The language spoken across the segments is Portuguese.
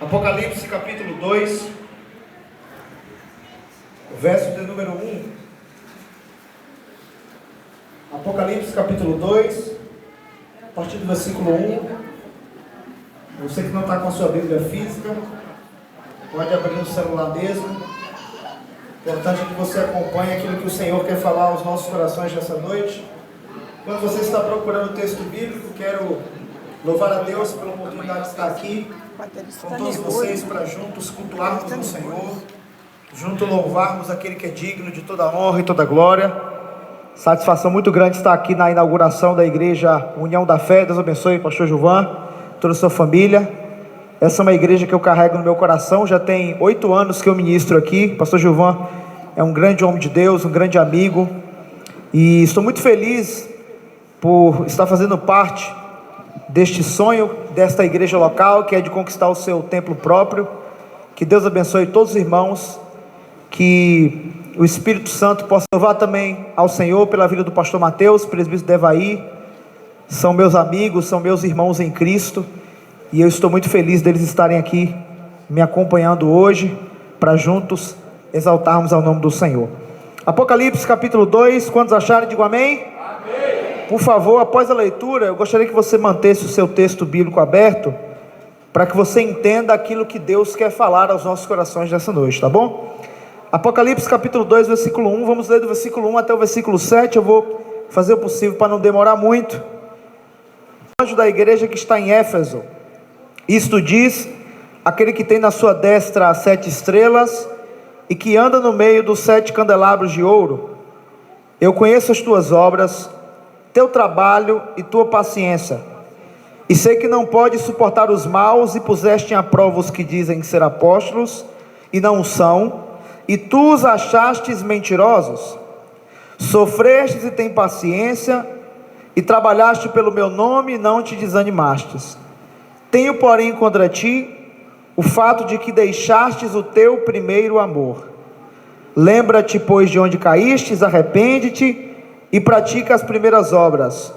Apocalipse capítulo 2, verso de número 1. Apocalipse capítulo 2, a partir do versículo 1. Você que não está com a sua Bíblia física, pode abrir no celular mesmo. Importante que você acompanhe aquilo que o Senhor quer falar aos nossos corações nessa noite. Quando você está procurando o texto bíblico, quero louvar a Deus pela oportunidade de estar aqui com todos vocês para juntos cultuarmos o Senhor, junto louvarmos aquele que é digno de toda honra e toda glória. Satisfação muito grande estar aqui na inauguração da igreja União da Fé. Deus abençoe o pastor Gilvan, toda a sua família. Essa é uma igreja que eu carrego no meu coração, já tem 8 anos que eu ministro aqui. O pastor Gilvan é um grande homem de Deus, um grande amigo, e estou muito feliz por estar fazendo parte deste sonho, desta igreja local, que é de conquistar o seu templo próprio. Que Deus abençoe todos os irmãos, que o Espírito Santo possa louvar também ao Senhor pela vida do pastor Mateus, presbítero Devaí. São meus amigos, são meus irmãos em Cristo, e eu estou muito feliz deles estarem aqui me acompanhando hoje, para juntos exaltarmos ao nome do Senhor. Apocalipse capítulo 2, quantos acharem, digam amém? Amém. Por favor, após a leitura, eu gostaria que você mantesse o seu texto bíblico aberto, para que você entenda aquilo que Deus quer falar aos nossos corações nessa noite, tá bom? Apocalipse capítulo 2, versículo 1, vamos ler do versículo 1 até o versículo 7, eu vou fazer o possível para não demorar muito. O anjo da igreja que está em Éfeso, isto diz aquele que tem na sua destra as 7 estrelas, e que anda no meio dos 7 candelabros de ouro: eu conheço as tuas obras, teu trabalho e tua paciência, e sei que não podes suportar os maus, e puseste à prova os que dizem ser apóstolos e não são, e tu os achastes mentirosos. Sofrestes e tem paciência, e trabalhaste pelo meu nome e não te desanimastes. Tenho, porém, contra ti o fato de que deixastes o teu primeiro amor. Lembra-te, pois, de onde caístes, arrepende-te e pratica as primeiras obras.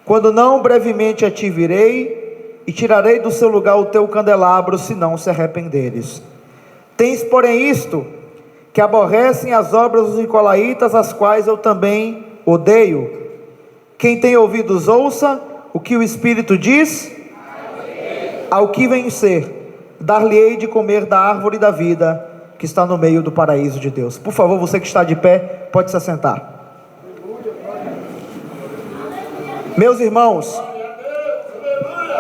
Quando não, brevemente a ti virei e tirarei do seu lugar o teu candelabro, se não se arrependeres. Tens, porém, isto, que aborrecem as obras dos nicolaítas, as quais eu também odeio. Quem tem ouvidos, ouça o que o Espírito diz ao que vencer. Dar-lhe-ei de comer da árvore da vida, que está no meio do paraíso de Deus. Por favor, você que está de pé, pode se assentar. Meus irmãos,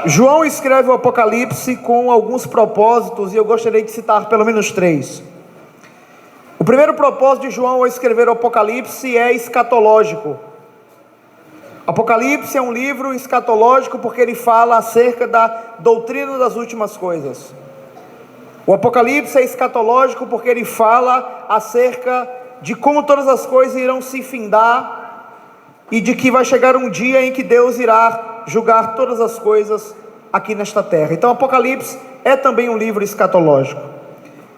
João escreve o Apocalipse com alguns propósitos, e eu gostaria de citar pelo menos 3. O primeiro propósito de João ao escrever o Apocalipse é escatológico. Apocalipse é um livro escatológico porque ele fala acerca da doutrina das últimas coisas. O Apocalipse é escatológico porque ele fala acerca de como todas as coisas irão se findar, e de que vai chegar um dia em que Deus irá julgar todas as coisas aqui nesta terra. Então Apocalipse é também um livro escatológico.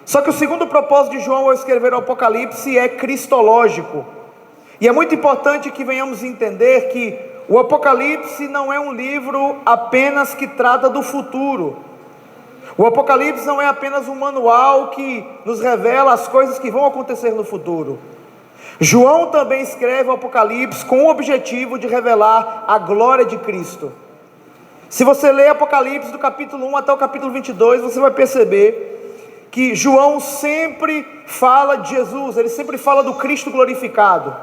Só que o segundo propósito de João ao escrever o Apocalipse é cristológico. E é muito importante que venhamos entender que o Apocalipse não é um livro apenas que trata do futuro. O Apocalipse não é apenas um manual que nos revela as coisas que vão acontecer no futuro. João também escreve o Apocalipse com o objetivo de revelar a glória de Cristo. Se você ler Apocalipse do capítulo 1 até o capítulo 22, você vai perceber que João sempre fala de Jesus, ele sempre fala do Cristo glorificado.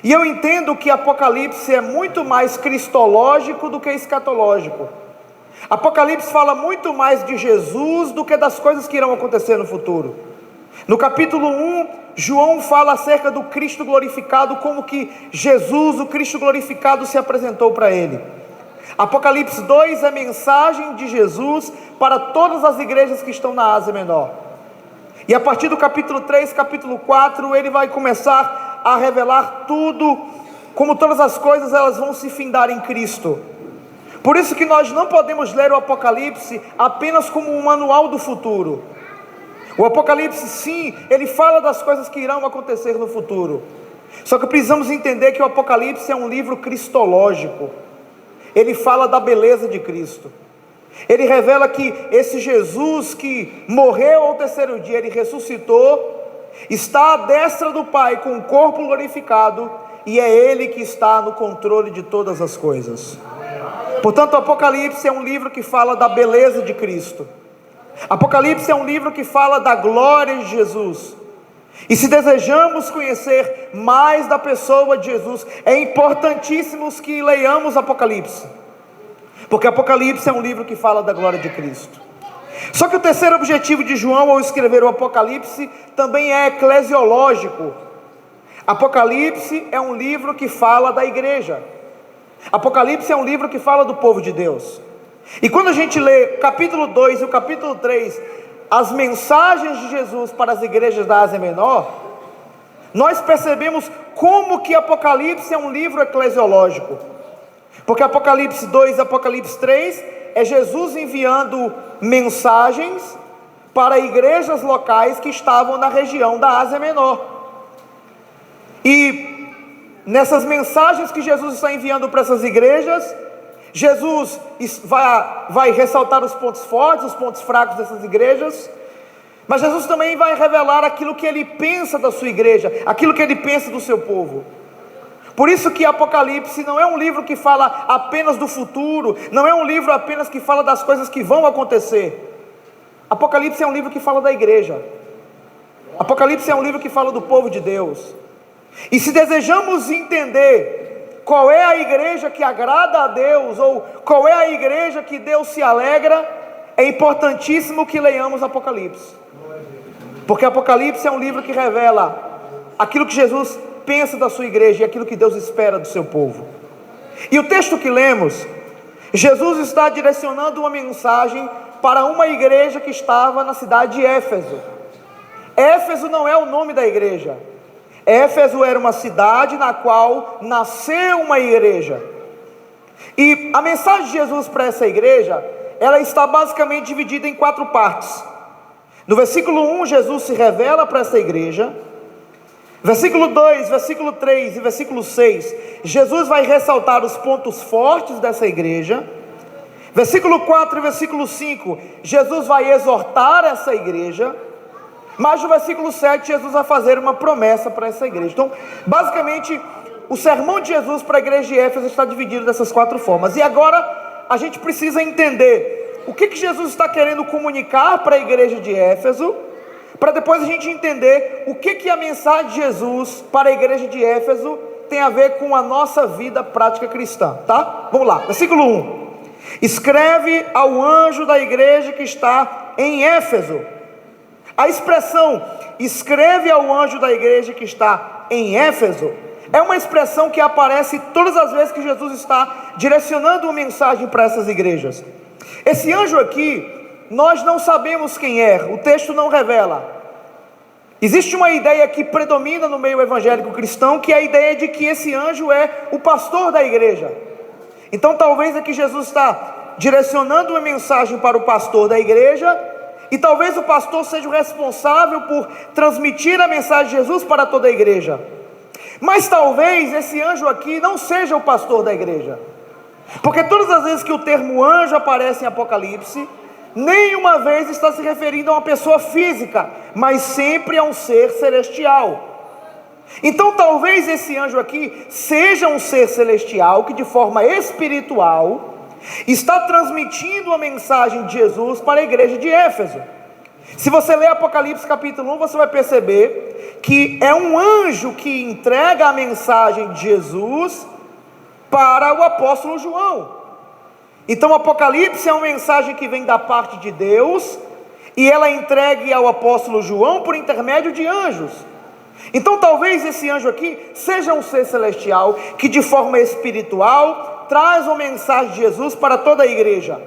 E eu entendo que Apocalipse é muito mais cristológico do que escatológico. Apocalipse fala muito mais de Jesus do que das coisas que irão acontecer no futuro. No capítulo 1, João fala acerca do Cristo glorificado, como que Jesus, o Cristo glorificado, se apresentou para ele. Apocalipse 2 é a mensagem de Jesus para todas as igrejas que estão na Ásia Menor. E a partir do capítulo 3, capítulo 4, ele vai começar a revelar tudo, como todas as coisas elas vão se findar em Cristo. Por isso que nós não podemos ler o Apocalipse apenas como um manual do futuro. O Apocalipse, sim, ele fala das coisas que irão acontecer no futuro. Só que precisamos entender que o Apocalipse é um livro cristológico. Ele fala da beleza de Cristo. Ele revela que esse Jesus que morreu ao terceiro dia, ele ressuscitou, está à destra do Pai com o corpo glorificado, e é Ele que está no controle de todas as coisas. Portanto, o Apocalipse é um livro que fala da beleza de Cristo. Apocalipse é um livro que fala da glória de Jesus. E se desejamos conhecer mais da pessoa de Jesus, é importantíssimo que leiamos Apocalipse, porque Apocalipse é um livro que fala da glória de Cristo. Só que o terceiro objetivo de João ao escrever o Apocalipse também é eclesiológico. Apocalipse é um livro que fala da igreja. Apocalipse é um livro que fala do povo de Deus. E quando a gente lê o capítulo 2 e o capítulo 3, as mensagens de Jesus para as igrejas da Ásia Menor, nós percebemos como que Apocalipse é um livro eclesiológico. Porque Apocalipse 2 e Apocalipse 3 é Jesus enviando mensagens para igrejas locais que estavam na região da Ásia Menor. E nessas mensagens que Jesus está enviando para essas igrejas, Jesus vai ressaltar os pontos fortes, os pontos fracos dessas igrejas, mas Jesus também vai revelar aquilo que Ele pensa da sua igreja, aquilo que Ele pensa do seu povo. Por isso que Apocalipse não é um livro que fala apenas do futuro, não é um livro apenas que fala das coisas que vão acontecer. Apocalipse é um livro que fala da igreja. Apocalipse é um livro que fala do povo de Deus. E se desejamos entender qual é a igreja que agrada a Deus, ou qual é a igreja que Deus se alegra, é importantíssimo que leiamos Apocalipse. Porque Apocalipse é um livro que revela aquilo que Jesus pensa da sua igreja e aquilo que Deus espera do seu povo. E o texto que lemos, Jesus está direcionando uma mensagem para uma igreja que estava na cidade de Éfeso. Éfeso não é o nome da igreja. Éfeso era uma cidade na qual nasceu uma igreja. E a mensagem de Jesus para essa igreja, ela está basicamente dividida em 4 partes. No versículo 1, Jesus se revela para essa igreja. Versículo 2, versículo 3 e versículo 6, Jesus vai ressaltar os pontos fortes dessa igreja. Versículo 4 e versículo 5, Jesus vai exortar essa igreja. Mas no versículo 7, Jesus vai fazer uma promessa para essa igreja. Então, basicamente, o sermão de Jesus para a igreja de Éfeso está dividido dessas 4 formas. E agora, a gente precisa entender o que Jesus está querendo comunicar para a igreja de Éfeso, para depois a gente entender o que a mensagem de Jesus para a igreja de Éfeso tem a ver com a nossa vida prática cristã, tá? Vamos lá, versículo 1. Escreve ao anjo da igreja que está em Éfeso. A expressão escreve ao anjo da igreja que está em Éfeso é uma expressão que aparece todas as vezes que Jesus está direcionando uma mensagem para essas igrejas. Esse anjo aqui, nós não sabemos quem é, o texto não revela. Existe uma ideia que predomina no meio evangélico cristão, que é a ideia de que esse anjo é o pastor da igreja. Então talvez aqui Jesus está direcionando uma mensagem para o pastor da igreja, e talvez o pastor seja o responsável por transmitir a mensagem de Jesus para toda a igreja. Mas talvez esse anjo aqui não seja o pastor da igreja, porque todas as vezes que o termo anjo aparece em Apocalipse, nenhuma vez está se referindo a uma pessoa física, mas sempre a um ser celestial. Então talvez esse anjo aqui seja um ser celestial que de forma espiritual está transmitindo a mensagem de Jesus para a igreja de Éfeso. Se você ler Apocalipse capítulo 1, você vai perceber que é um anjo que entrega a mensagem de Jesus para o apóstolo João. Então Apocalipse é uma mensagem que vem da parte de Deus, e ela é entregue ao apóstolo João por intermédio de anjos. Então talvez esse anjo aqui seja um ser celestial que de forma espiritual traz uma mensagem de Jesus para toda a igreja.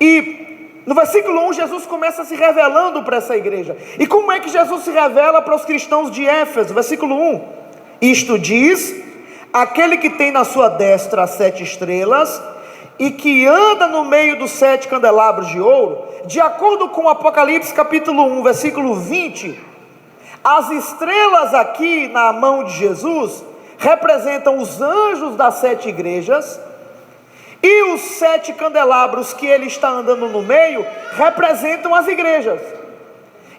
E no versículo 1, Jesus começa se revelando para essa igreja. E como é que Jesus se revela para os cristãos de Éfeso? Versículo 1: Isto diz aquele que tem na sua destra as 7 estrelas e que anda no meio dos 7 candelabros de ouro. De acordo com Apocalipse capítulo 1, versículo 20, as estrelas aqui na mão de Jesus representam os anjos das 7 igrejas, E os 7 candelabros que ele está andando no meio representam as igrejas.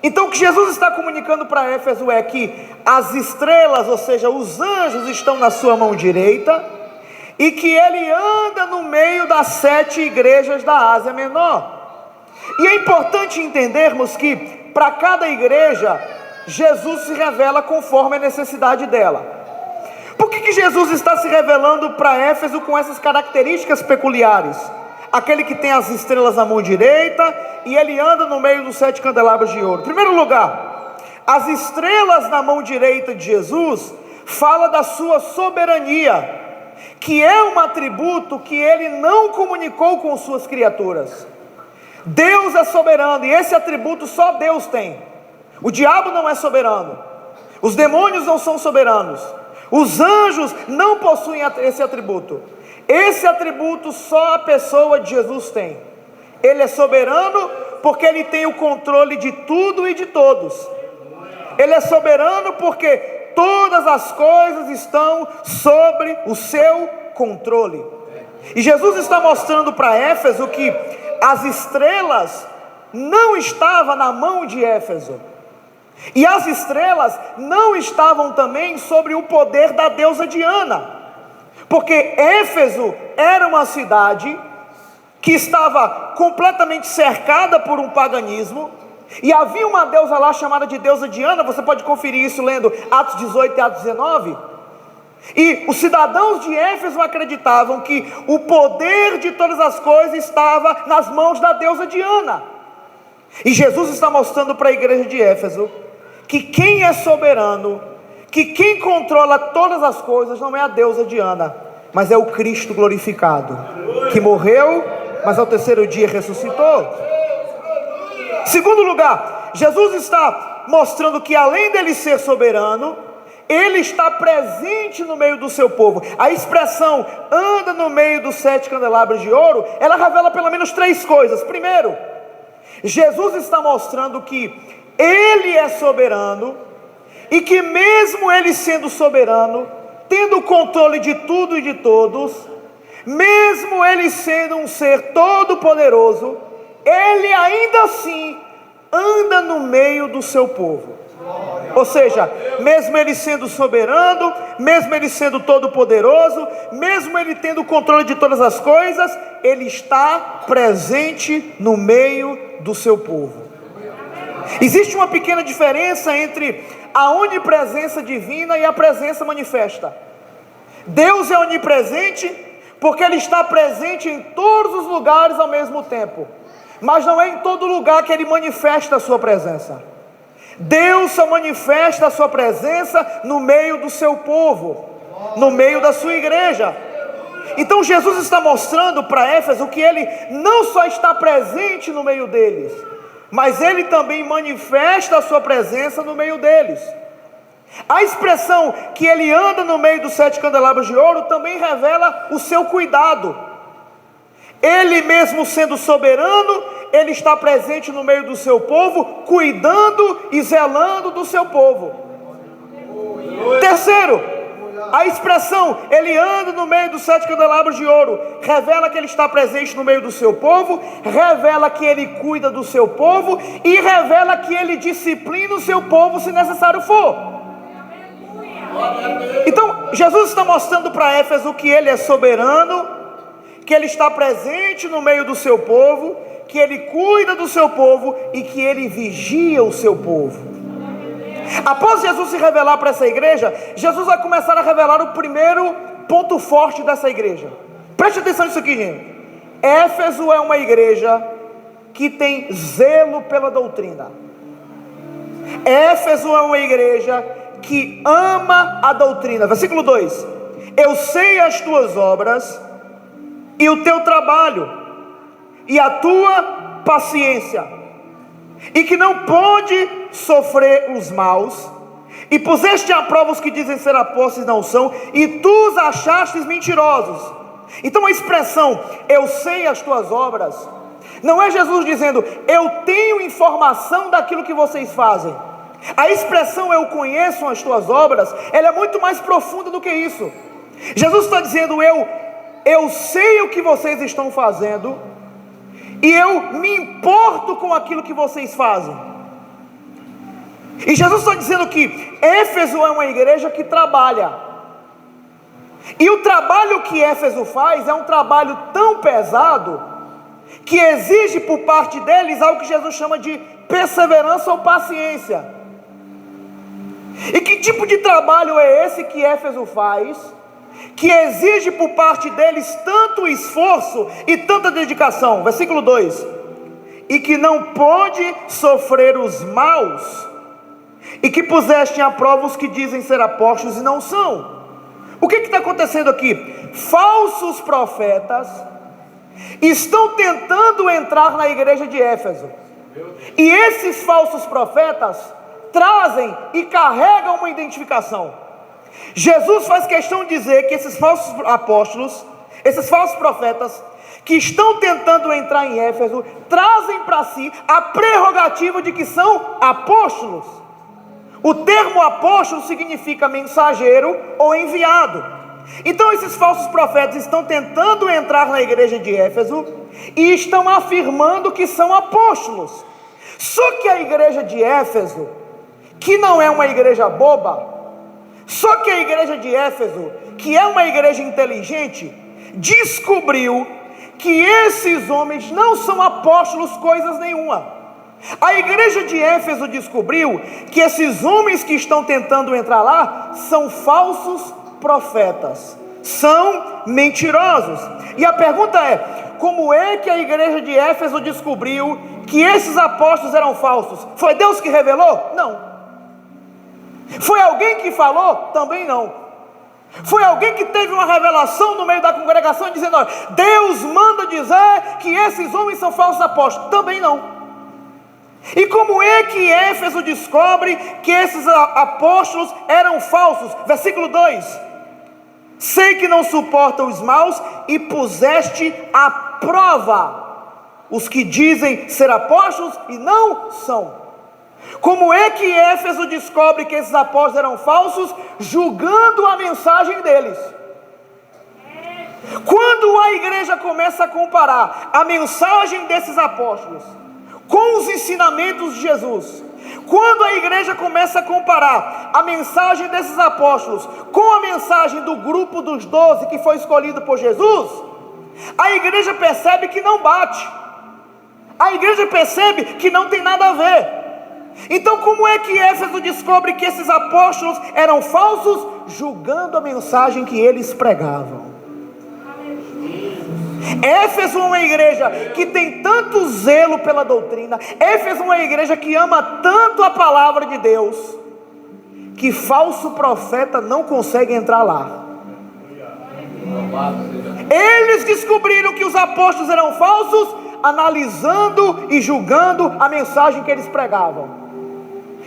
Então o que Jesus está comunicando para Éfeso é que as estrelas, ou seja, os anjos, estão na sua mão direita, e que ele anda no meio das 7 igrejas da Ásia Menor. E é importante entendermos que para cada igreja Jesus se revela conforme a necessidade dela. Por que Jesus está se revelando para Éfeso com essas características peculiares? Aquele que tem as estrelas na mão direita e ele anda no meio dos 7 candelabros de ouro. Em primeiro lugar, as estrelas na mão direita de Jesus fala da sua soberania, que é um atributo que ele não comunicou com suas criaturas. Deus é soberano e esse atributo só Deus tem. O diabo não é soberano, os demônios não são soberanos, os anjos não possuem esse atributo. Esse atributo só a pessoa de Jesus tem. Ele é soberano porque ele tem o controle de tudo e de todos. Ele é soberano porque todas as coisas estão sobre o seu controle. E Jesus está mostrando para Éfeso que as estrelas não estavam na mão de Éfeso. E as estrelas não estavam também sobre o poder da deusa Diana, porque Éfeso era uma cidade que estava completamente cercada por um paganismo, e havia uma deusa lá chamada de deusa Diana. Você pode conferir isso lendo Atos 18 e Atos 19. E os cidadãos de Éfeso acreditavam que o poder de todas as coisas estava nas mãos da deusa Diana. E Jesus está mostrando para a igreja de Éfeso que quem é soberano, que quem controla todas as coisas não é a deusa Diana, mas é o Cristo glorificado, que morreu, mas ao terceiro dia ressuscitou. Segundo lugar, Jesus está mostrando que além dele ser soberano, ele está presente no meio do seu povo. A expressão anda no meio dos 7 candelabros de ouro, ela revela pelo menos 3 coisas. Primeiro, Jesus está mostrando que ele é soberano, e que mesmo ele sendo soberano, tendo o controle de tudo e de todos, mesmo ele sendo um ser todo poderoso, ele ainda assim anda no meio do seu povo. Ou seja, mesmo ele sendo soberano, mesmo ele sendo todo poderoso, mesmo ele tendo o controle de todas as coisas, ele está presente no meio do seu povo. Existe uma pequena diferença entre a onipresença divina e a presença manifesta. Deus é onipresente porque ele está presente em todos os lugares ao mesmo tempo, mas não é em todo lugar que ele manifesta a sua presença. Deus só manifesta a sua presença no meio do seu povo, no meio da sua igreja. Então Jesus está mostrando para Éfeso que ele não só está presente no meio deles, mas ele também manifesta a sua presença no meio deles. A expressão que ele anda no meio dos 7 candelabros de ouro também revela o seu cuidado. Ele mesmo sendo soberano, ele está presente no meio do seu povo, cuidando e zelando do seu povo. Terceiro, a expressão ele anda no meio dos 7 candelabros de ouro revela que ele está presente no meio do seu povo, revela que ele cuida do seu povo e revela que ele disciplina o seu povo se necessário for. Então Jesus está mostrando para Éfeso que ele é soberano, que ele está presente no meio do seu povo, que ele cuida do seu povo e que ele vigia o seu povo. Após Jesus se revelar para essa igreja, Jesus vai começar a revelar o primeiro ponto forte dessa igreja. Preste atenção nisso aqui, gente. Éfeso é uma igreja que tem zelo pela doutrina. Éfeso é uma igreja que ama a doutrina. Versículo 2: eu sei as tuas obras e o teu trabalho e a tua paciência, e que não pode sofrer os maus, e puseste à prova os que dizem ser apóstolos e não são, e tu os achastes mentirosos. Então a expressão eu sei as tuas obras não é Jesus dizendo eu tenho informação daquilo que vocês fazem. A expressão eu conheço as tuas obras, ela é muito mais profunda do que isso. Jesus está dizendo eu eu sei o que vocês estão fazendo, e eu me importo com aquilo que vocês fazem. E Jesus está dizendo que Éfeso é uma igreja que trabalha, e o trabalho que Éfeso faz é um trabalho tão pesado, que exige por parte deles algo que Jesus chama de perseverança ou paciência. E que tipo de trabalho é esse que Éfeso faz, que exige por parte deles tanto esforço e tanta dedicação? Versículo 2: e que não pôde sofrer os maus, e que puseste à prova os que dizem ser apóstolos e não são. O que está acontecendo aqui? Falsos profetas estão tentando entrar na igreja de Éfeso, e esses falsos profetas trazem e carregam uma identificação. Jesus faz questão de dizer que esses falsos apóstolos, esses falsos profetas que estão tentando entrar em Éfeso, trazem para si a prerrogativa de que são apóstolos. O termo apóstolo significa mensageiro ou enviado. Então esses falsos profetas estão tentando entrar na igreja de Éfeso e estão afirmando que são apóstolos. Só que a igreja de Éfeso, que não é uma igreja boba, só que a igreja de Éfeso, que é uma igreja inteligente, descobriu que esses homens não são apóstolos coisas nenhuma. A igreja de Éfeso descobriu que esses homens que estão tentando entrar lá são falsos profetas, são mentirosos. E a pergunta é: como é que a igreja de Éfeso descobriu que esses apóstolos eram falsos? Foi Deus que revelou? Não. Foi alguém que falou? Também não. Foi alguém que teve uma revelação no meio da congregação dizendo: olha, Deus manda dizer que esses homens são falsos apóstolos? Também não. E como é que Éfeso descobre que esses apóstolos eram falsos? Versículo 2: sei que não suportam os maus, e puseste à prova os que dizem ser apóstolos e não são. Como é que Éfeso descobre que esses apóstolos eram falsos? Julgando a mensagem deles. Quando a igreja começa a comparar a mensagem desses apóstolos com os ensinamentos de Jesus, quando a igreja começa a comparar a mensagem desses apóstolos com a mensagem do grupo dos 12 que foi escolhido por Jesus, a igreja percebe que não bate, a igreja percebe que não tem nada a ver. Então como é que Éfeso descobre que esses apóstolos eram falsos? Julgando a mensagem que eles pregavam. Éfeso é uma igreja que tem tanto zelo pela doutrina, Éfeso é uma igreja que ama tanto a palavra de Deus, que falso profeta não consegue entrar lá. Eles descobriram que os apóstolos eram falsos, analisando e julgando a mensagem que eles pregavam.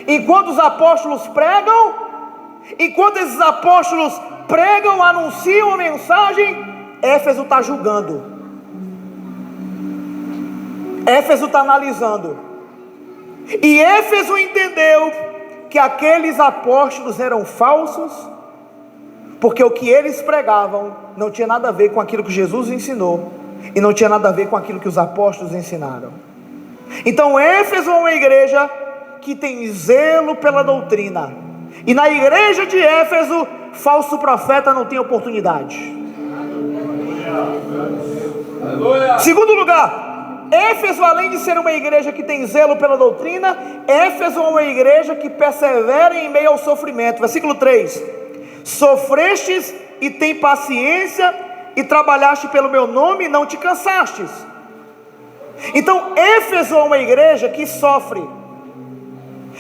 Enquanto os apóstolos pregam, enquanto esses apóstolos pregam, anunciam a mensagem, Éfeso está julgando, Éfeso está analisando. E Éfeso entendeu que aqueles apóstolos eram falsos, porque o que eles pregavam não tinha nada a ver com aquilo que Jesus ensinou, e não tinha nada a ver com aquilo que os apóstolos ensinaram. Então Éfeso é uma igreja que tem zelo pela doutrina, e na igreja de Éfeso, falso profeta não tem oportunidade. Segundo lugar, Éfeso, além de ser uma igreja que tem zelo pela doutrina, Éfeso é uma igreja que persevera em meio ao sofrimento. Versículo 3: sofrestes e tem paciência, e trabalhaste pelo meu nome e não te cansastes. Então Éfeso é uma igreja que sofre.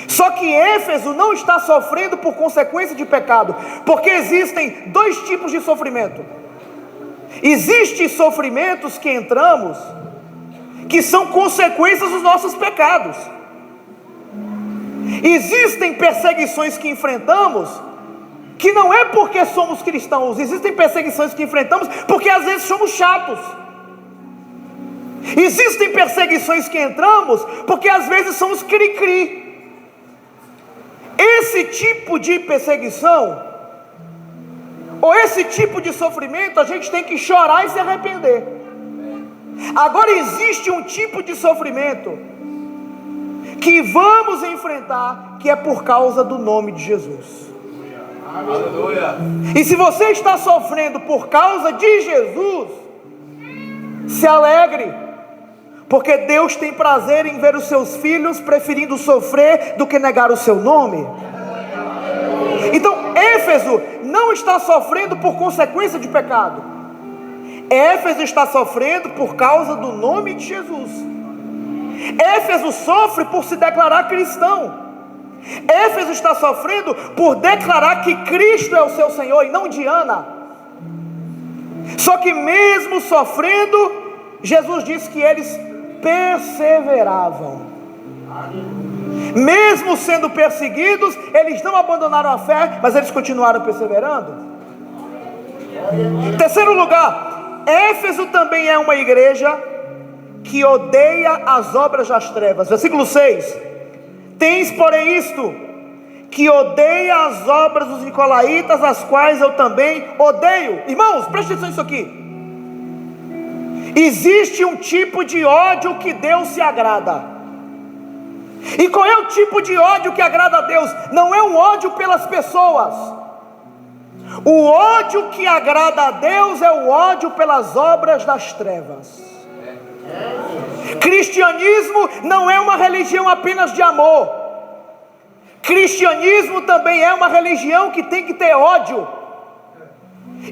Só que Éfeso não está sofrendo por consequência de pecado, porque existem dois tipos de sofrimento. Existem sofrimentos que entramos, que são consequências dos nossos pecados. Existem perseguições que enfrentamos, que não é porque somos cristãos. Existem perseguições que enfrentamos porque às vezes somos chatos. Existem perseguições que entramos porque às vezes somos cri-cri. Esse tipo de perseguição, ou esse tipo de sofrimento a gente tem que chorar e se arrepender. Agora existe um tipo de sofrimento que vamos enfrentar, que é por causa do nome de Jesus. Aleluia. E se você está sofrendo por causa de Jesus, se alegre, porque Deus tem prazer em ver os seus filhos preferindo sofrer do que negar o seu nome. Então Éfeso não está sofrendo por consequência de pecado. Éfeso está sofrendo por causa do nome de Jesus. Éfeso sofre por se declarar cristão. Éfeso está sofrendo por declarar que Cristo é o seu Senhor e não Diana. Só que mesmo sofrendo, Jesus disse que eles perseveravam. Mesmo sendo perseguidos, eles não abandonaram a fé, mas eles continuaram perseverando. Em terceiro lugar, Éfeso também é uma igreja que odeia as obras das trevas. Versículo 6: tens porém isto, que odeia as obras dos nicolaítas, as quais eu também odeio. Irmãos, preste atenção nisso aqui. Existe um tipo de ódio que Deus se agrada. E qual é o tipo de ódio que agrada a Deus? Não é um ódio pelas pessoas. O ódio que agrada a Deus é o ódio pelas obras das trevas. Cristianismo não é uma religião apenas de amor. Cristianismo também é uma religião que tem que ter ódio.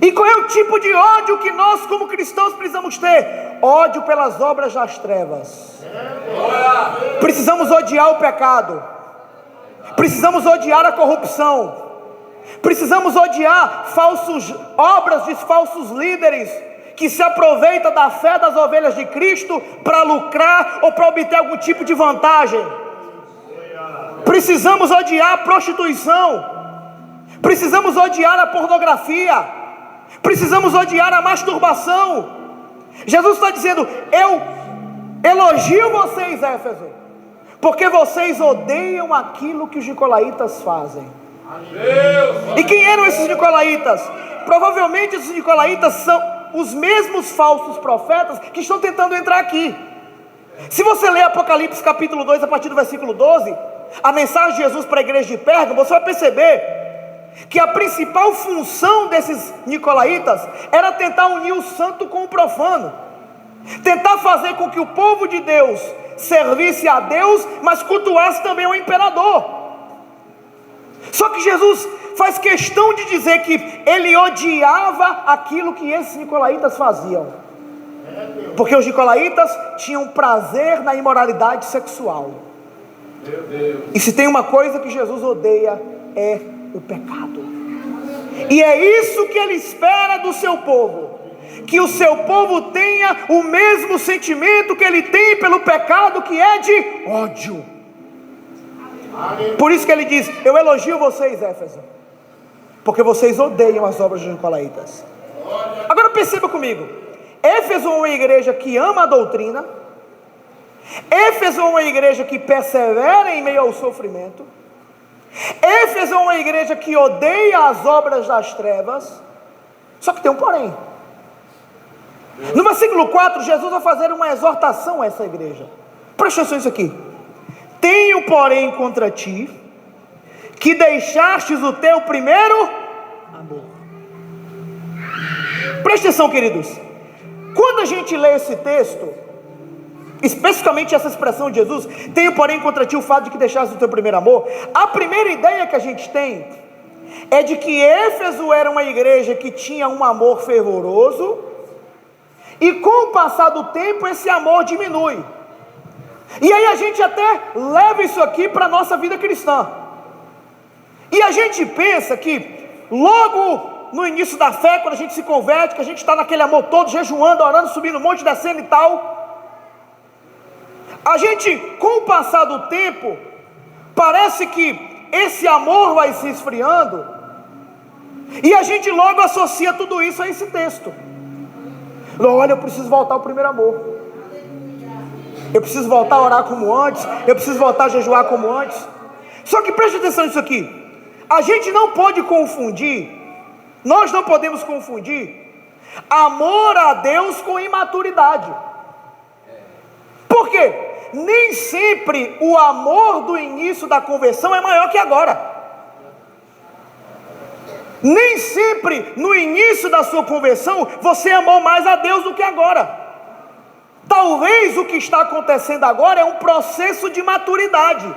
E qual é o tipo de ódio que nós como cristãos precisamos ter? Ódio pelas obras das trevas. Precisamos odiar o pecado. Precisamos odiar a corrupção. Precisamos odiar obras de falsos líderes que se aproveita da fé das ovelhas de Cristo para lucrar ou para obter algum tipo de vantagem. Precisamos odiar a prostituição. Precisamos odiar a pornografia. Precisamos odiar a masturbação. Jesus está dizendo: eu elogio vocês, Éfeso, porque vocês odeiam aquilo que os nicolaítas fazem. E quem eram esses nicolaítas? Provavelmente esses nicolaítas são os mesmos falsos profetas que estão tentando entrar aqui. Se você ler Apocalipse capítulo 2, a partir do versículo 12, a mensagem de Jesus para a igreja de Pérgamo, você vai perceber que a principal função desses nicolaítas era tentar unir o santo com o profano, tentar fazer com que o povo de Deus servisse a Deus, mas cultuasse também o imperador. Só que Jesus faz questão de dizer que ele odiava aquilo que esses nicolaítas faziam, porque os nicolaítas tinham prazer na imoralidade sexual. E se tem uma coisa que Jesus odeia, é o pecado. E é isso que ele espera do seu povo, que o seu povo tenha o mesmo sentimento que ele tem pelo pecado, que é de ódio. Por isso que ele diz: eu elogio vocês, Éfeso, porque vocês odeiam as obras dos nicolaítas. Agora perceba comigo, Éfeso é uma igreja que ama a doutrina. Éfeso é uma igreja que persevera em meio ao sofrimento. Éfeso é uma igreja que odeia as obras das trevas. Só que tem um porém. No versículo 4, Jesus vai fazer uma exortação a essa igreja. Presta atenção nisso aqui: tenho porém contra ti que deixastes o teu primeiro amor. Presta atenção, queridos. Quando a gente lê esse texto, especificamente essa expressão de Jesus, tenho porém contra ti o fato de que deixaste o teu primeiro amor, a primeira ideia que a gente tem é de que Éfeso era uma igreja que tinha um amor fervoroso, e com o passar do tempo esse amor diminui. E aí a gente até leva isso aqui para a nossa vida cristã, e a gente pensa que logo no início da fé, quando a gente se converte, que a gente está naquele amor todo, jejuando, orando, subindo um monte, descendo e tal, a gente, com o passar do tempo, parece que esse amor vai se esfriando, e a gente logo associa tudo isso a esse texto. Olha, eu preciso voltar ao primeiro amor, eu preciso voltar a orar como antes, eu preciso voltar a jejuar como antes. Só que preste atenção nisso aqui: a gente não pode confundir nós não podemos confundir amor a Deus com imaturidade. Por quê? Nem sempre o amor do início da conversão é maior que agora. Nem sempre no início da sua conversão você amou mais a Deus do que agora. Talvez o que está acontecendo agora é um processo de maturidade.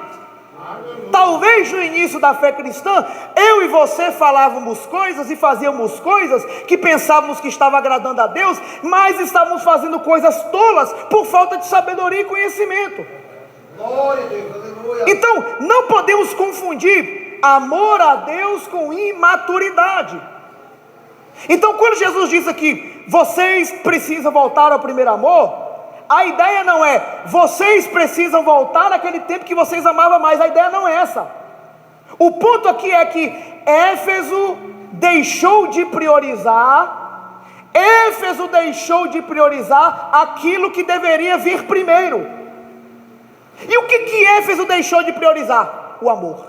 Talvez no início da fé cristã, eu e você falávamos coisas e fazíamos coisas que pensávamos que estava agradando a Deus, mas estávamos fazendo coisas tolas por falta de sabedoria e conhecimento. Glória a Deus, aleluia. Então, não podemos confundir amor a Deus com imaturidade. Então, quando Jesus diz aqui, vocês precisam voltar ao primeiro amor, a ideia não é, vocês precisam voltar naquele tempo que vocês amavam mais. A ideia não é essa. O ponto aqui é que Éfeso deixou de priorizar aquilo que deveria vir primeiro. E o que Éfeso deixou de priorizar? O amor.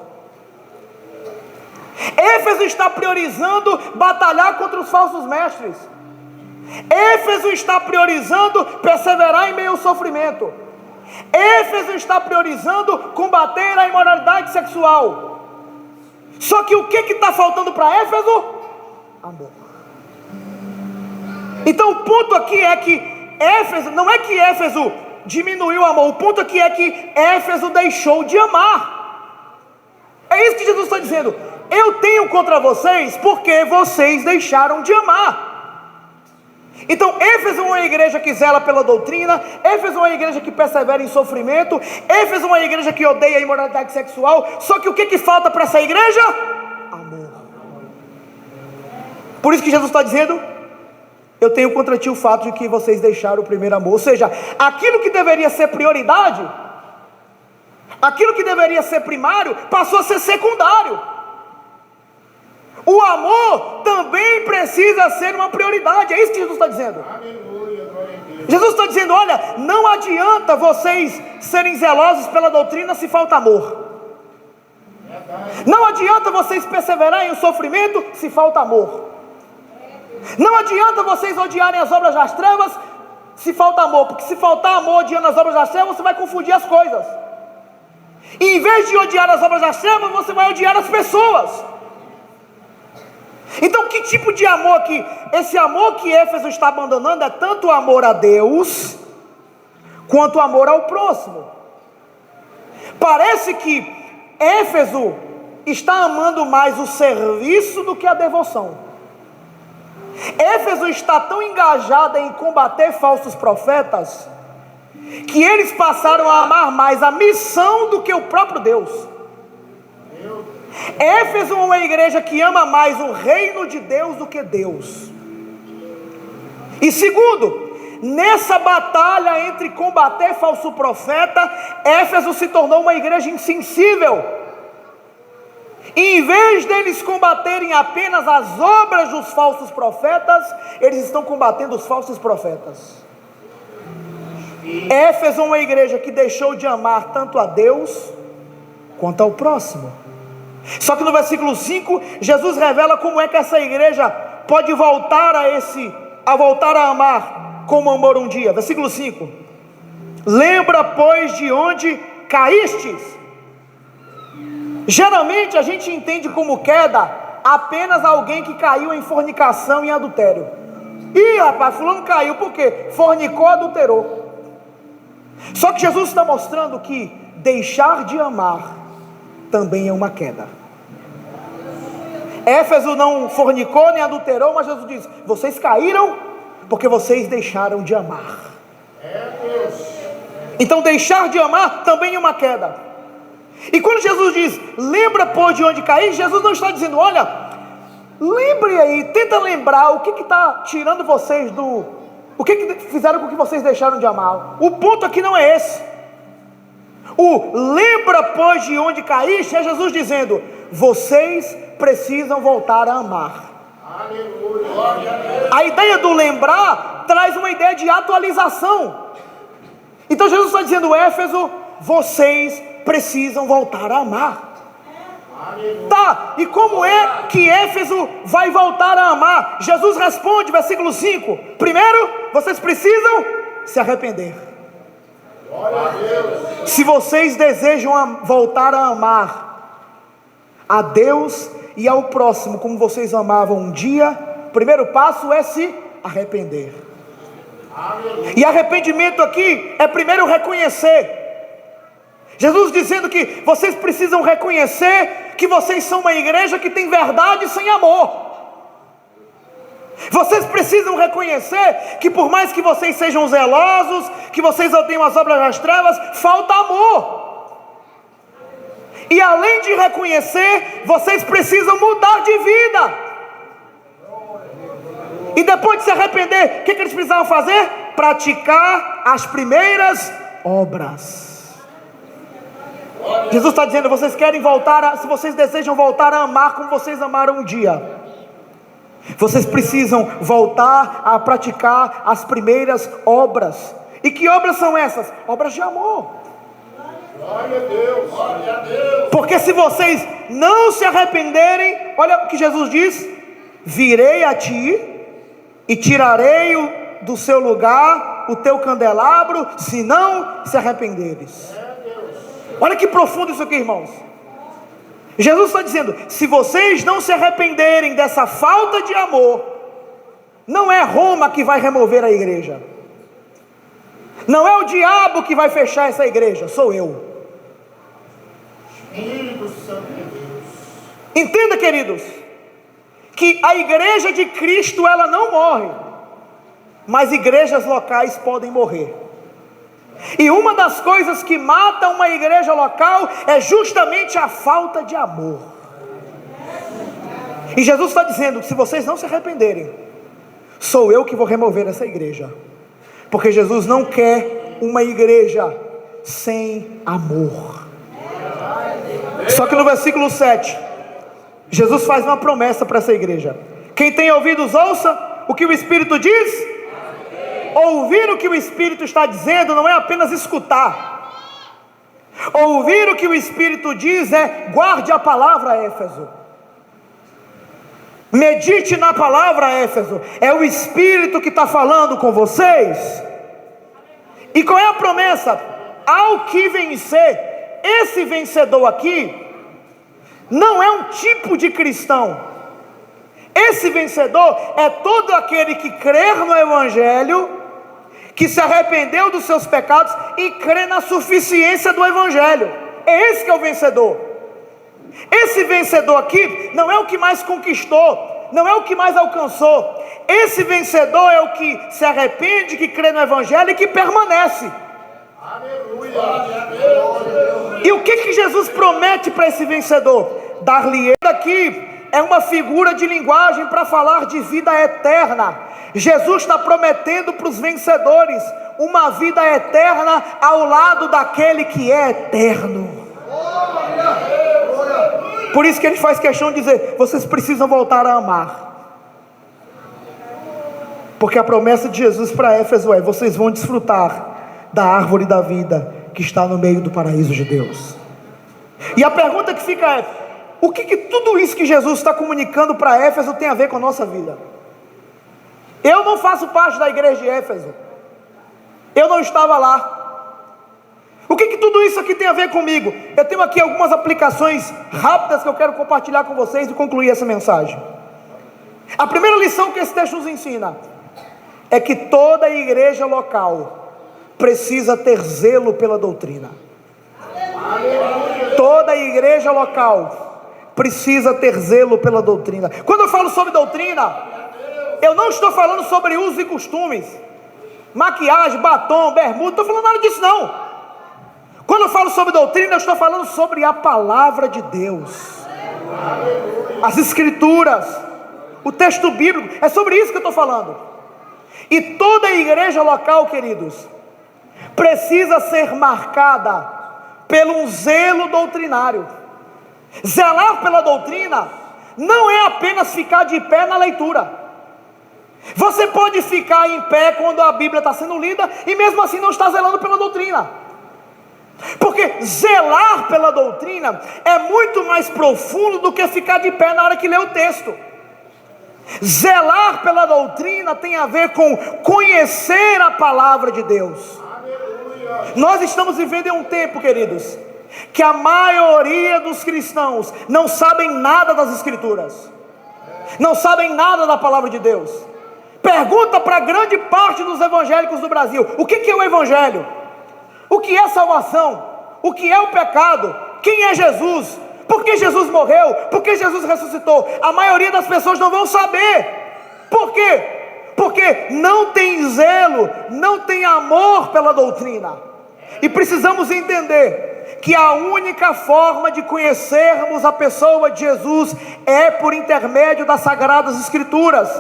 Éfeso está priorizando batalhar contra os falsos mestres. Éfeso está priorizando perseverar em meio ao sofrimento. Éfeso está priorizando combater a imoralidade sexual. Só que o que está faltando para Éfeso? Amor. Então o ponto aqui é que Éfeso, não é que Éfeso diminuiu o amor, o ponto aqui é que Éfeso deixou de amar. É isso que Jesus está dizendo. Eu tenho contra vocês porque vocês deixaram de amar. Então, Éfeso é uma igreja que zela pela doutrina, Éfeso é uma igreja que persevera em sofrimento, Éfeso é uma igreja que odeia a imoralidade sexual. Só que o que falta para essa igreja? Amor. Por isso que Jesus está dizendo, eu tenho contra ti o fato de que vocês deixaram o primeiro amor. Ou seja, aquilo que deveria ser prioridade, aquilo que deveria ser primário, passou a ser secundário. O amor também precisa ser uma prioridade. É isso que Jesus está dizendo. Aleluia, glória a Deus. Jesus está dizendo, olha, não adianta vocês serem zelosos pela doutrina se falta amor. Não adianta vocês perseverarem em sofrimento se falta amor. Não adianta vocês odiarem as obras das trevas se falta amor. Porque se faltar amor odiando as obras das trevas, você vai confundir as coisas. E em vez de odiar as obras das trevas, você vai odiar as pessoas. Então, que tipo de amor aqui? Esse amor que Éfeso está abandonando é tanto o amor a Deus, quanto o amor ao próximo. Parece que Éfeso está amando mais o serviço do que a devoção. Éfeso está tão engajada em combater falsos profetas, que eles passaram a amar mais a missão do que o próprio Deus. Éfeso é uma igreja que ama mais o reino de Deus do que Deus. E segundo, nessa batalha entre combater falso profeta, Éfeso se tornou uma igreja insensível. E em vez deles combaterem apenas as obras dos falsos profetas, eles estão combatendo os falsos profetas. Éfeso é uma igreja que deixou de amar tanto a Deus quanto ao próximo. Só que no versículo 5, Jesus revela como é que essa igreja pode voltar a amar como amor um dia. Versículo 5: lembra, pois, de onde caístes. Geralmente a gente entende como queda apenas alguém que caiu em fornicação e em adultério. Ih, rapaz, fulano caiu por quê? Fornicou, adulterou. Só que Jesus está mostrando que deixar de amar também é uma queda. Éfeso não fornicou nem adulterou, mas Jesus diz, vocês caíram porque vocês deixaram de amar. Então deixar de amar também é uma queda. E quando Jesus diz, lembra, pois, de onde caí, Jesus não está dizendo, olha, lembre aí, tenta lembrar o que está tirando vocês o que fizeram com que vocês deixaram de amar. O ponto aqui não é esse. O lembra, pois, de onde caíste, é Jesus dizendo, vocês precisam voltar a amar. A ideia do lembrar traz uma ideia de atualização. Então Jesus está dizendo, Éfeso, vocês precisam voltar a amar. Tá, e como é que Éfeso vai voltar a amar? Jesus responde, versículo 5: primeiro, vocês precisam se arrepender. Se vocês desejam voltar a amar a Deus e ao próximo como vocês amavam um dia, o primeiro passo é se arrepender. E arrependimento aqui é primeiro reconhecer. Jesus dizendo que vocês precisam reconhecer que vocês são uma igreja que tem verdade sem amor. Vocês precisam reconhecer que por mais que vocês sejam zelosos, que vocês odeiam as obras das trevas, falta amor. E além de reconhecer, vocês precisam mudar de vida. E depois de se arrepender, o que eles precisavam fazer? Praticar as primeiras obras. Jesus está dizendo, vocês querem voltar se vocês desejam voltar a amar como vocês amaram um dia, vocês precisam voltar a praticar as primeiras obras. E que obras são essas? Obras de amor. Glória a Deus, glória a Deus. Porque se vocês não se arrependerem, olha o que Jesus diz: virei a ti e tirarei do seu lugar o teu candelabro, se não se arrependeres. Olha que profundo isso aqui, irmãos. Jesus está dizendo, se vocês não se arrependerem dessa falta de amor, não é Roma que vai remover a igreja, não é o diabo que vai fechar essa igreja, sou eu. Entenda, queridos, que a igreja de Cristo ela não morre, mas igrejas locais podem morrer. E uma das coisas que mata uma igreja local é justamente a falta de amor. E Jesus está dizendo que se vocês não se arrependerem, sou eu que vou remover essa igreja. Porque Jesus não quer uma igreja sem amor. Só que no versículo 7, Jesus faz uma promessa para essa igreja: quem tem ouvidos ouça o que o Espírito diz. Ouvir o que o Espírito está dizendo não é apenas escutar. Ouvir o que o Espírito diz é: guarde a palavra, Éfeso. Medite na palavra, Éfeso. É o Espírito que está falando com vocês. E qual é a promessa? Ao que vencer. Esse vencedor aqui não é um tipo de cristão. Esse vencedor é todo aquele que crer no Evangelho, que se arrependeu dos seus pecados e crê na suficiência do Evangelho. É esse que é o vencedor. Esse vencedor aqui não é o que mais conquistou, não é o que mais alcançou. Esse vencedor é o que se arrepende, que crê no Evangelho e que permanece. Aleluia. E o que Jesus promete para esse vencedor? Dar-lhe aqui é uma figura de linguagem para falar de vida eterna. Jesus está prometendo para os vencedores uma vida eterna ao lado daquele que é eterno. Por isso que ele faz questão de dizer: vocês precisam voltar a amar. Porque a promessa de Jesus para Éfeso é: vocês vão desfrutar da árvore da vida que está no meio do paraíso de Deus. E a pergunta que fica é: o que tudo isso que Jesus está comunicando para Éfeso tem a ver com a nossa vida? Eu não faço parte da igreja de Éfeso, eu não estava lá. O que tudo isso aqui tem a ver comigo? Eu tenho aqui algumas aplicações rápidas que eu quero compartilhar com vocês e concluir essa mensagem. A primeira lição que esse texto nos ensina é que toda igreja local precisa ter zelo pela doutrina. Toda igreja local precisa ter zelo pela doutrina. Quando eu falo sobre doutrina, eu não estou falando sobre usos e costumes, maquiagem, batom, bermuda, não estou falando nada disso não. Quando eu falo sobre doutrina, eu estou falando sobre a palavra de Deus, as escrituras, o texto bíblico. É sobre isso que eu estou falando. E toda a igreja local, queridos, precisa ser marcada pelo zelo doutrinário. Zelar pela doutrina não é apenas ficar de pé na leitura. Você pode ficar em pé quando a Bíblia está sendo lida e mesmo assim não está zelando pela doutrina. Porque zelar pela doutrina é muito mais profundo do que ficar de pé na hora que lê o texto. Zelar pela doutrina tem a ver com conhecer a palavra de Deus. Nós estamos vivendo em um tempo, queridos, que a maioria dos cristãos não sabem nada das Escrituras, não sabem nada da palavra de Deus. Pergunta para grande parte dos evangélicos do Brasil: o que é o Evangelho? O que é salvação? O que é o pecado? Quem é Jesus? Por que Jesus morreu? Por que Jesus ressuscitou? A maioria das pessoas não vão saber. Por quê? Porque não tem zelo, não tem amor pela doutrina. E precisamos entender que a única forma de conhecermos a pessoa de Jesus é por intermédio das Sagradas Escrituras.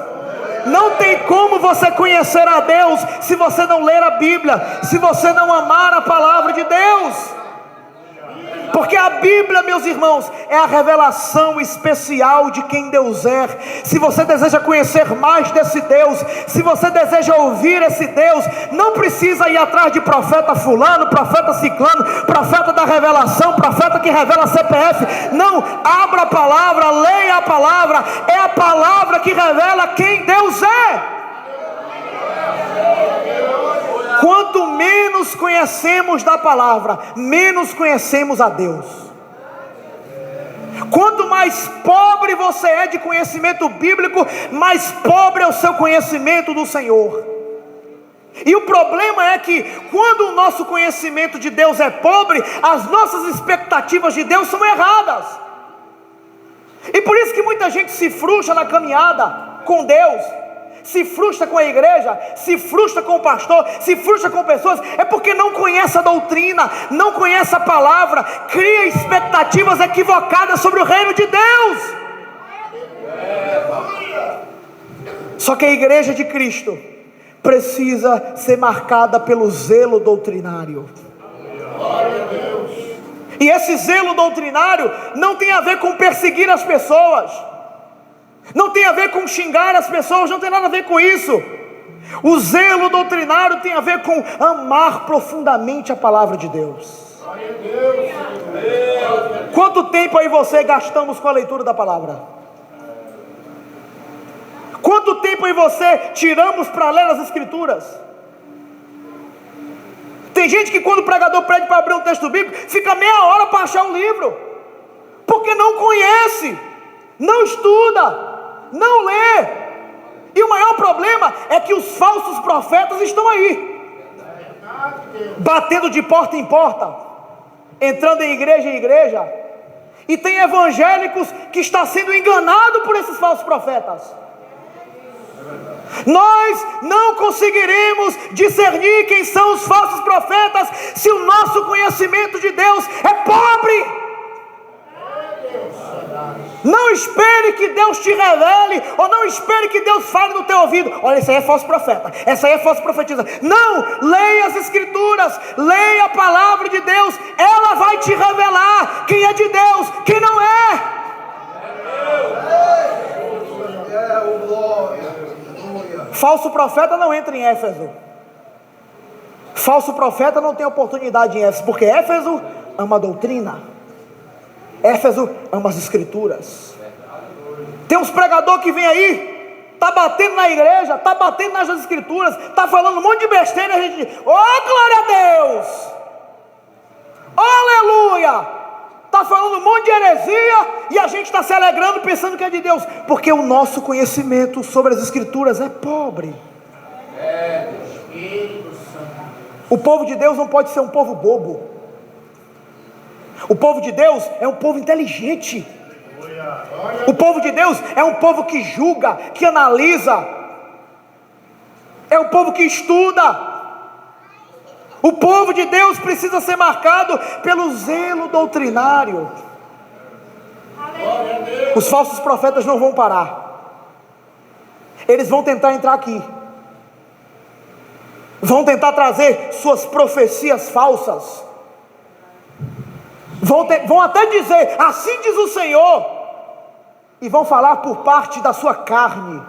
Não tem como você conhecer a Deus se você não ler a Bíblia, se você não amar a palavra de Deus. Porque a Bíblia, meus irmãos, é a revelação especial de quem Deus é. Se você deseja conhecer mais desse Deus, se você deseja ouvir esse Deus, não precisa ir atrás de profeta fulano, profeta ciclano, profeta da revelação, profeta que revela CPF. Não, abra a palavra, leia a palavra. É a palavra que revela quem Deus é. Quanto menos conhecemos da palavra, menos conhecemos a Deus. Quanto mais pobre você é de conhecimento bíblico, mais pobre é o seu conhecimento do Senhor. E o problema é que quando o nosso conhecimento de Deus é pobre, as nossas expectativas de Deus são erradas. E por isso que muita gente se frustra na caminhada com Deus, se frustra com a igreja, se frustra com o pastor, se frustra com pessoas. É porque não conhece a doutrina, não conhece a palavra, cria expectativas equivocadas sobre o reino de Deus. Só que a igreja de Cristo precisa ser marcada pelo zelo doutrinário. E esse zelo doutrinário não tem a ver com perseguir as pessoas, não tem a ver com xingar as pessoas, não tem nada a ver com isso. O zelo doutrinário tem a ver com amar profundamente a palavra de Deus. Quanto tempo aí você gastamos com a leitura da palavra? Quanto tempo aí você tiramos para ler as Escrituras? Tem gente que quando o pregador pede para abrir um texto bíblico, fica meia hora para achar um livro, porque não conhece, não estuda, não lê. E o maior problema é que os falsos profetas estão aí, batendo de porta em porta, entrando em igreja, e tem evangélicos que estão sendo enganados por esses falsos profetas. Nós não conseguiremos discernir quem são os falsos profetas se o nosso conhecimento de Deus é pobre. Não espere que Deus te revele, ou não espere que Deus fale no teu ouvido: olha, esse aí é falso profeta, essa aí é falso profetiza. Não, leia as Escrituras, leia a palavra de Deus. Ela vai te revelar quem é de Deus, quem não é. Falso profeta não entra em Éfeso. Falso profeta não tem oportunidade em Éfeso, porque Éfeso ama a doutrina, Éfeso ama as Escrituras. Tem uns pregadores que vem aí, tá batendo na igreja, tá batendo nas Escrituras, tá falando um monte de besteira, a gente diz: oh, glória a Deus, oh, aleluia. Está falando um monte de heresia e a gente está se alegrando pensando que é de Deus, porque o nosso conhecimento sobre as Escrituras é pobre. O povo de Deus não pode ser um povo bobo. O povo de Deus é um povo inteligente. O povo de Deus é um povo que julga, que analisa, é um povo que estuda. O povo de Deus precisa ser marcado pelo zelo doutrinário. Os falsos profetas não vão parar. Eles vão tentar entrar aqui, vão tentar trazer suas profecias falsas, vão até dizer: assim diz o Senhor, e vão falar por parte da sua carne.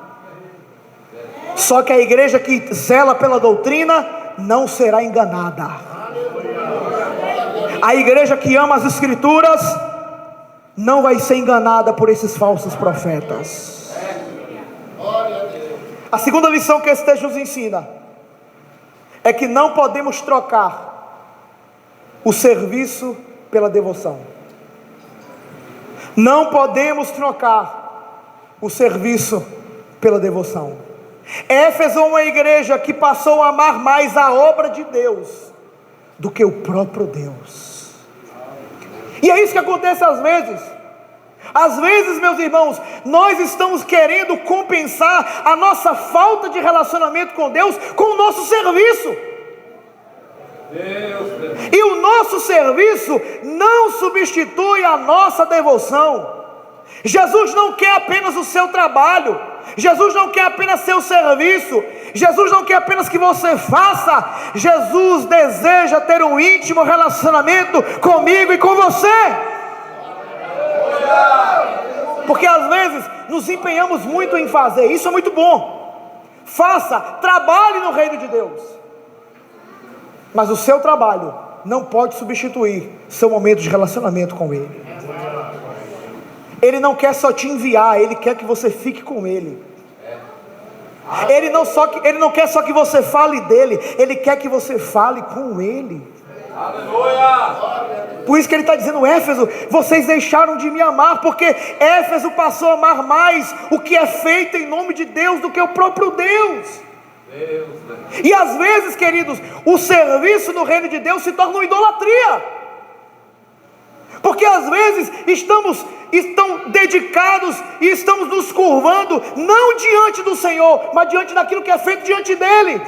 Só que a igreja que zela pela doutrina não será enganada. A igreja que ama as Escrituras não vai ser enganada por esses falsos profetas. A segunda lição que esse texto nos ensina é que não podemos trocar o serviço pela devoção. Não podemos trocar o serviço pela devoção. Éfeso é uma igreja que passou a amar mais a obra de Deus do que o próprio Deus. E é isso que acontece às vezes. Às vezes, meus irmãos, nós estamos querendo compensar a nossa falta de relacionamento com Deus com o nosso serviço. E o nosso serviço não substitui a nossa devoção. Jesus não quer apenas o seu trabalho, Jesus não quer apenas seu serviço, Jesus não quer apenas que você faça. Jesus deseja ter um íntimo relacionamento comigo e com você. Porque às vezes nos empenhamos muito em fazer, isso é muito bom. Faça, trabalhe no reino de Deus, mas o seu trabalho não pode substituir seu momento de relacionamento com Ele. Ele não quer só te enviar, Ele quer que você fique com Ele. Ele não quer só que você fale dele, Ele quer que você fale com Ele. Aleluia! Por isso que Ele está dizendo: Éfeso, vocês deixaram de me amar, porque Éfeso passou a amar mais o que é feito em nome de Deus do que o próprio Deus. E às vezes, queridos, o serviço no reino de Deus se torna uma idolatria, porque às vezes estamos dedicados e estamos nos curvando, não diante do Senhor, mas diante daquilo que é feito diante dEle.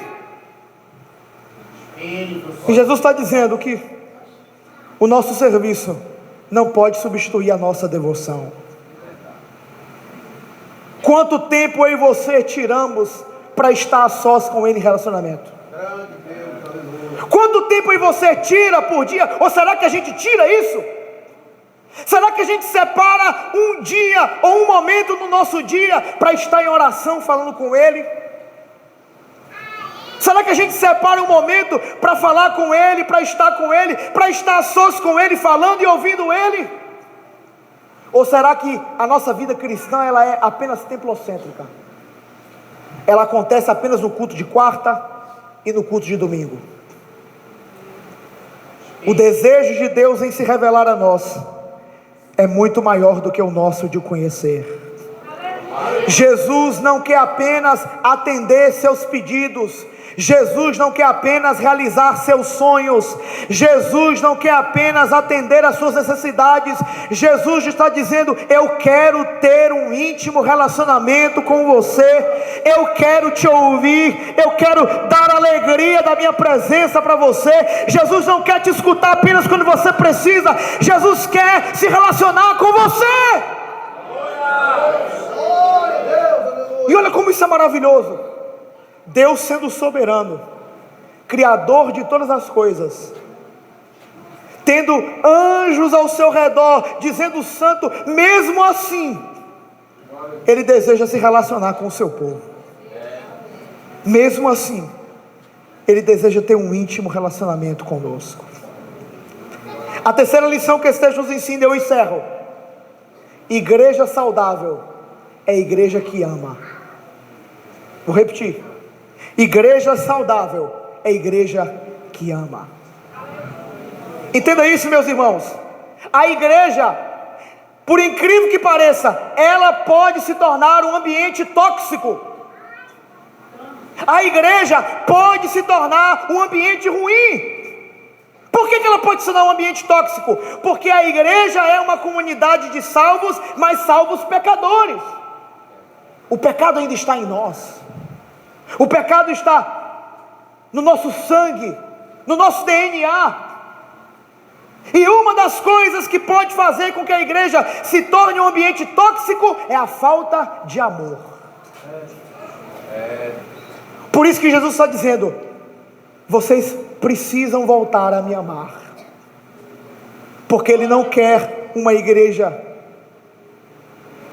E Jesus está dizendo que o nosso serviço não pode substituir a nossa devoção. Quanto tempo eu e você tiramos para estar a sós com Ele em relacionamento? Quanto tempo eu e você tira por dia? Ou será que a gente tira isso? Será que a gente separa um dia ou um momento no nosso dia para estar em oração falando com Ele? Será que a gente separa um momento para falar com Ele, para estar com Ele, para estar a sós com Ele, falando e ouvindo Ele? Ou será que a nossa vida cristã ela é apenas templocêntrica? Ela acontece apenas no culto de quarta e no culto de domingo? O desejo de Deus em se revelar a nós é muito maior do que o nosso de o conhecer. Jesus não quer apenas atender seus pedidos, Jesus não quer apenas realizar seus sonhos, Jesus não quer apenas atender às suas necessidades. Jesus está dizendo: eu quero ter um íntimo relacionamento com você, eu quero te ouvir, eu quero dar alegria da minha presença para você. Jesus não quer te escutar apenas quando você precisa, Jesus quer se relacionar com você. E olha como isso é maravilhoso. Deus sendo soberano, criador de todas as coisas, tendo anjos ao seu redor, dizendo santo, mesmo assim, Ele deseja se relacionar com o seu povo. Mesmo assim, Ele deseja ter um íntimo relacionamento conosco. A terceira lição que esse texto nos ensina, eu encerro: igreja saudável é igreja que ama. Vou repetir: igreja saudável é igreja que ama. Entenda isso, meus irmãos. A igreja, por incrível que pareça, ela pode se tornar um ambiente tóxico. A igreja pode se tornar um ambiente ruim. Por que ela pode se tornar um ambiente tóxico? Porque a igreja é uma comunidade de salvos, mas salvos pecadores. O pecado ainda está em nós. O pecado está no nosso sangue, no nosso DNA. E uma das coisas que pode fazer com que a igreja se torne um ambiente tóxico é a falta de amor. Por isso que Jesus está dizendo: vocês precisam voltar a me amar. Porque Ele não quer uma igreja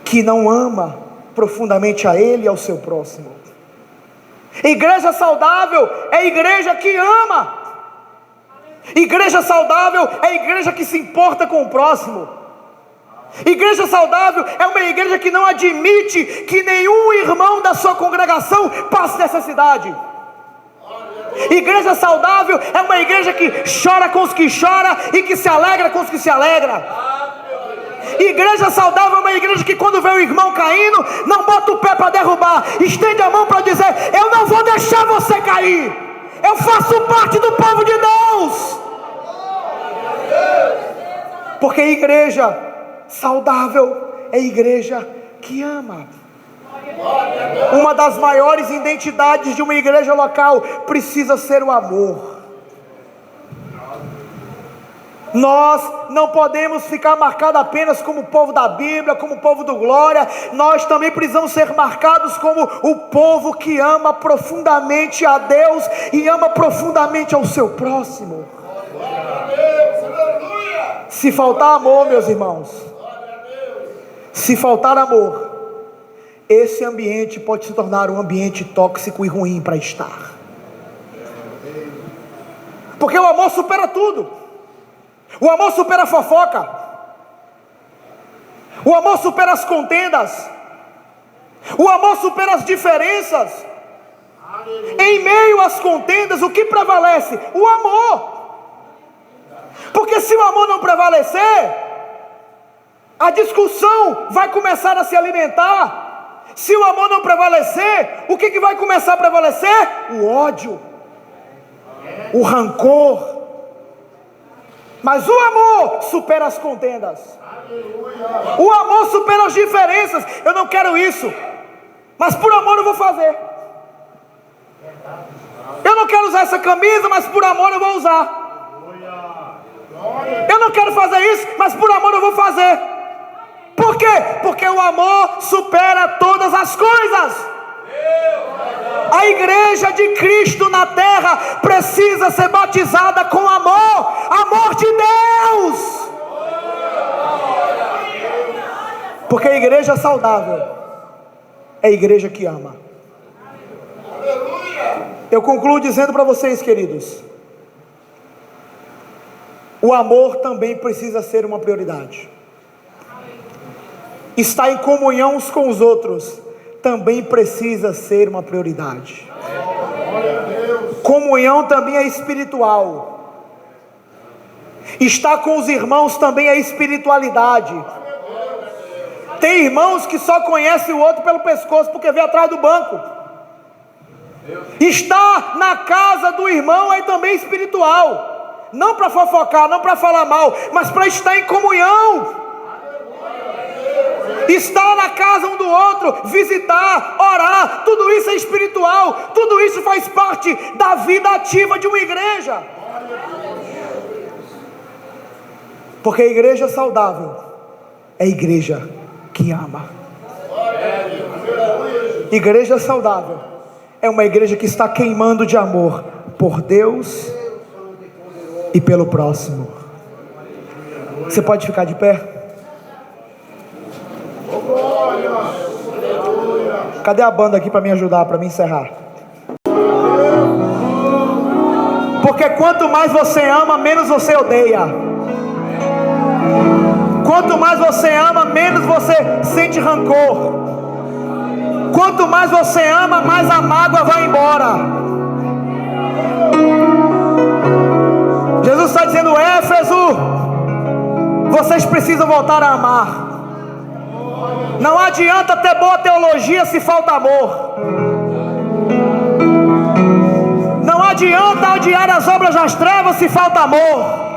que não ama profundamente a Ele e ao seu próximo. Igreja saudável é igreja que ama. Igreja saudável é a igreja que se importa com o próximo. Igreja saudável é uma igreja que não admite que nenhum irmão da sua congregação passe necessidade. Igreja saudável é uma igreja que chora com os que choram e que se alegra com os que se alegram. Igreja saudável é uma igreja que quando vê o irmão caindo, não bota o pé para derrubar, estende a mão para dizer: eu não vou deixar você cair, eu faço parte do povo de Deus. Porque igreja saudável é igreja que ama. Uma das maiores identidades de uma igreja local precisa ser o amor. Nós não podemos ficar marcados apenas como o povo da Bíblia, como o povo do glória. Nós também precisamos ser marcados como o povo que ama profundamente a Deus e ama profundamente ao seu próximo. Se faltar amor, meus irmãos, se faltar amor, esse ambiente pode se tornar um ambiente tóxico e ruim para estar. Porque o amor supera tudo. O amor supera a fofoca. O amor supera as contendas. O amor supera as diferenças. Em meio às contendas, o que prevalece? O amor. Porque se o amor não prevalecer, a discussão vai começar a se alimentar. Se o amor não prevalecer, o que vai começar a prevalecer? O ódio, o rancor. Mas o amor supera as contendas. O amor supera as diferenças. Eu não quero isso, mas por amor eu vou fazer. Eu não quero usar essa camisa, mas por amor eu vou usar. Eu não quero fazer isso, mas por amor eu vou fazer. Por quê? Porque o amor supera todas as coisas. A igreja de Cristo na terra precisa ser batizada com amor, amor de Deus. Porque a igreja saudável é a igreja que ama. Eu concluo dizendo para vocês, queridos, o amor também precisa ser uma prioridade. Estar em comunhão uns com os outros também precisa ser uma prioridade. Comunhão também é espiritual. Estar com os irmãos também é espiritualidade. Tem irmãos que só conhecem o outro pelo pescoço porque vê atrás do banco. Estar na casa do irmão é também espiritual. Não para fofocar, não para falar mal, mas para estar em comunhão. Estar na casa um do outro, visitar, orar, tudo isso é espiritual, tudo isso faz parte da vida ativa de uma igreja. Porque a igreja saudável é a igreja que ama. Igreja saudável é uma igreja que está queimando de amor por Deus e pelo próximo. Você pode ficar de pé? Cadê a banda aqui para me ajudar, para me encerrar? Porque quanto mais você ama, menos você odeia. Quanto mais você ama, menos você sente rancor. Quanto mais você ama, mais a mágoa vai embora. Jesus está dizendo: Éfeso, vocês precisam voltar a amar. Não adianta ter boa teologia se falta amor. Não adianta odiar as obras das trevas se falta amor.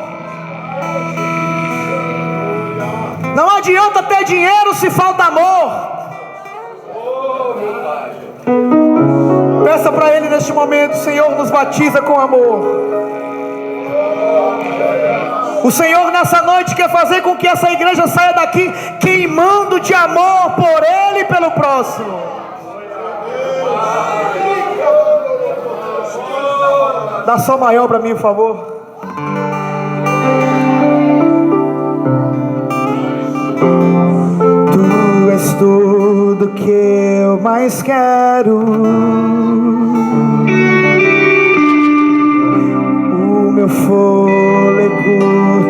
Não adianta ter dinheiro se falta amor. Peça para Ele neste momento: Senhor, nos batiza com amor. O Senhor nessa noite quer fazer com que essa igreja saia daqui queimando de amor por Ele e pelo próximo. Dá só maior para mim, por favor. Tu és tudo que eu mais quero. O meu fôlego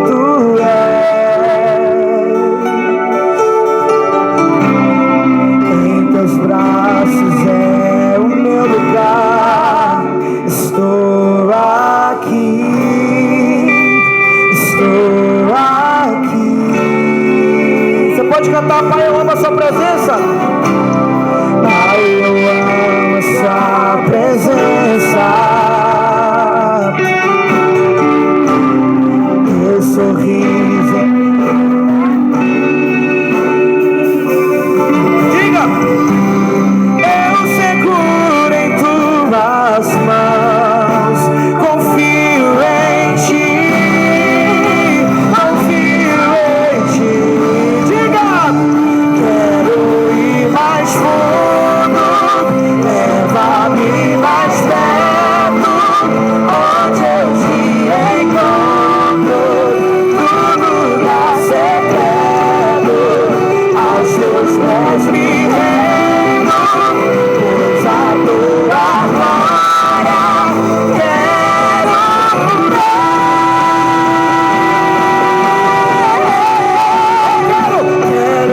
tu és, em teus braços é o meu lugar. Estou aqui, estou aqui. Você pode cantar, Pai, eu amo a sua presença. Pai, eu amo a sua presença. Teu sorriso. Diga! Eu seguro em tuas mãos, confio em ti, confio em ti. Diga! Quero ir mais fundo, leva-me mais perto, onde eu te encontro, no lugar secreto, aos teus pés me rendo, pois a tua glória quero ver. Quero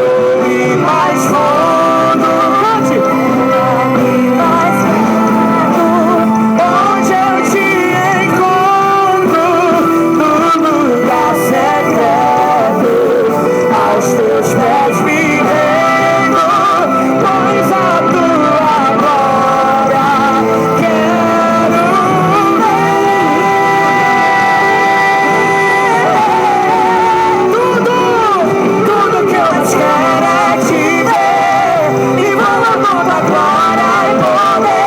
ir mais fundo, mais perto, onde eu te encontro, no lugar secreto, aos teus pés me rendo, pois a tua glória quero ver. Tudo que eu mais quero é te ver, e vou a toda glória e poder.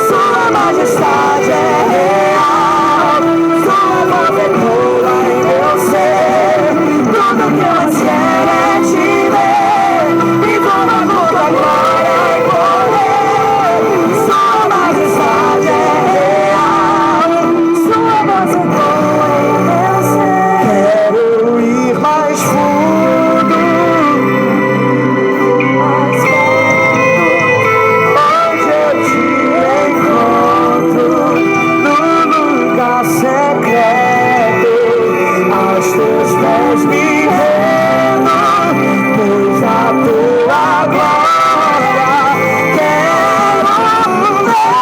Sua majestade é real, sua voz ecoa em meu ser. Tudo que eu mais quero é te ver, e vou a toda glória e poder. Sua majestade é real, sua voz ecoa em meu ser. Quero ir mais fundo, mais perto, onde eu te encontro, no lugar secreto, aos teus pés me rendo, pois a tua glória quero ver.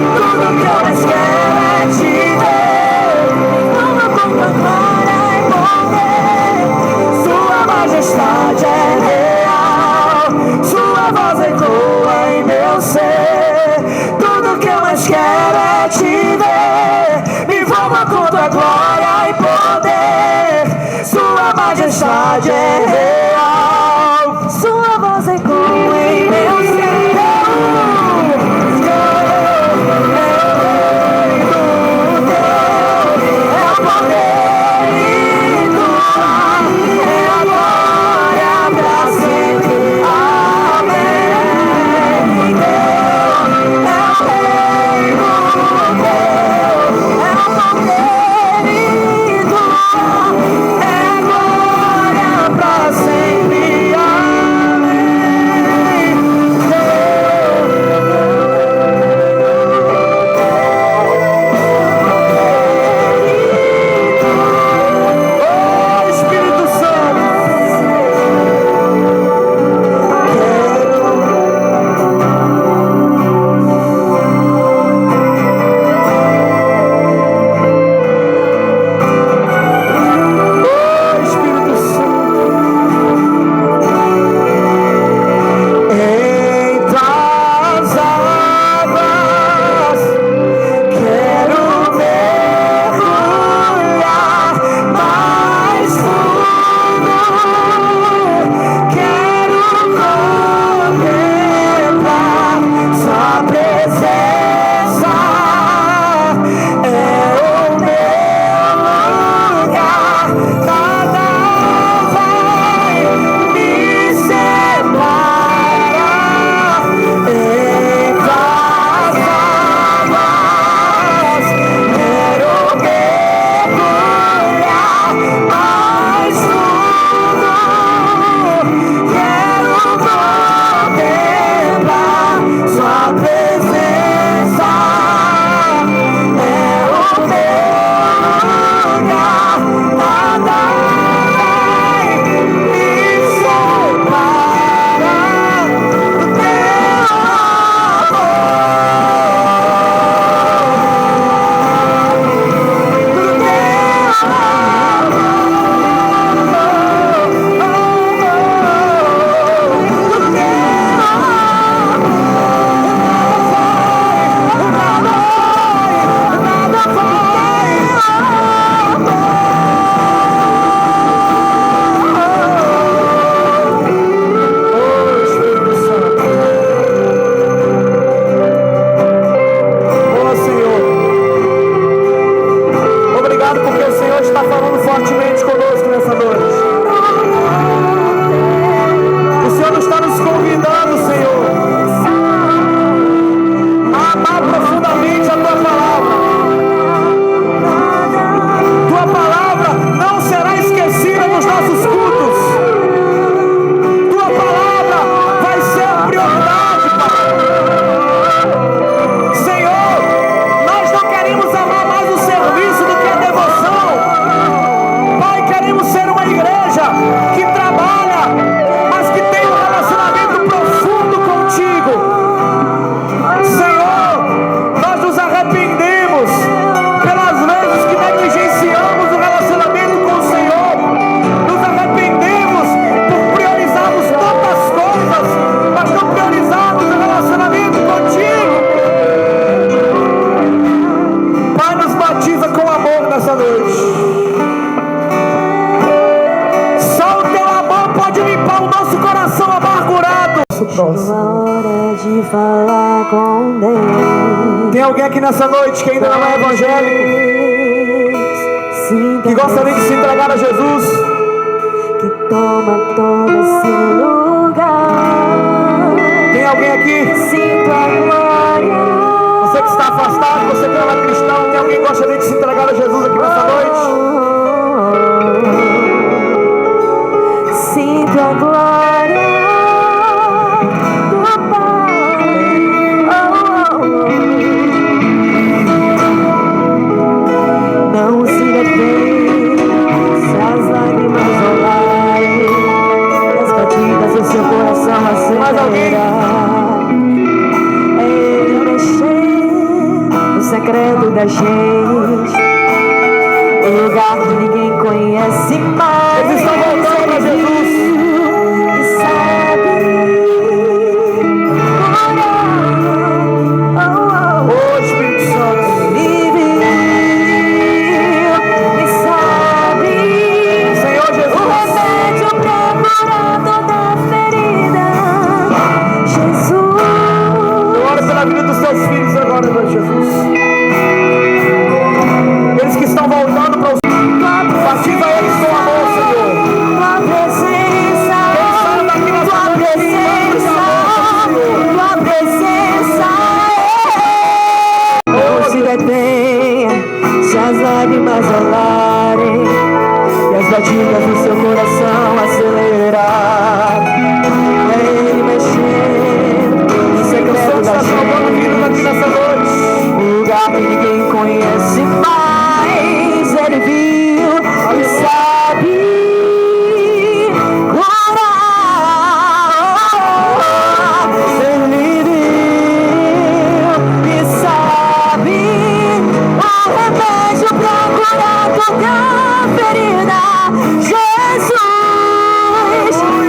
Tudo que eu mais quero é te ver, uma pouca glória e poder. Sua majestade é real, sua voz ecoa em meu ser. Tudo que eu mais quero é te ver, me envolva com tua glória e poder. Sua majestade é real, sua voz ecoa em meu ser. Sempre obrigado porque o Senhor está falando fortemente conosco nessa noite. O Senhor está nos convidando, Senhor, a amar profundamente a Tua palavra. Tua palavra não será esquecida nos nossos cultos. Tua palavra vai ser a prioridade, Pai. Senhor, nós não queremos amar mais o serviço do que a devoção. Pai, queremos ser uma igreja que trabalha, mas que tem um relacionamento profundo contigo. Senhor, nós nos arrependemos pelas vezes que negligenciamos o relacionamento com o Senhor. Nos arrependemos por priorizarmos tantas coisas, mas não priorizarmos o relacionamento contigo. Pai, nos batiza com amor nessa noite. Só o Teu amor pode limpar o nosso coração amargurado. Hora de falar com Deus. Tem alguém aqui nessa noite que ainda não é evangélico, que gostaria de se entregar a Jesus? Que toma todo esse lugar. Tem alguém aqui? Sinto a glória. Você que está afastado, você que não é cristão, tem alguém que gostaria de se entregar a Jesus aqui nessa noite? Sinto a glória do Pai. Não se detém se as lágrimas rolarem, as batidas do seu coração acelerar. É Ele mexer no secreto da gente, o lugar que ninguém conhece mais. Eles estão voltando para Jesus. E sabe curar. Ô Espírito Santo, Ele viu e sabe Senhor o Jesus, remédio pra curar toda ferida. Jesus, eu oro pela vida dos Teus filhos agora, Senhor Jesus. Eles que estão voltando para os... Batiza eles com amor, Senhor. tua presença, tua presença, tua presença. Não se detenha se as lágrimas rolarem e as batidas do seu coração acelerar. É Ele mexendo no O segredo Senhor da está salvando vidas aqui gente, nessa noite. o lugar que ninguém conhece mais. Ele viu e sabe curar. Ele viu e sabe o remédio pra curar toda ferida. Jesus,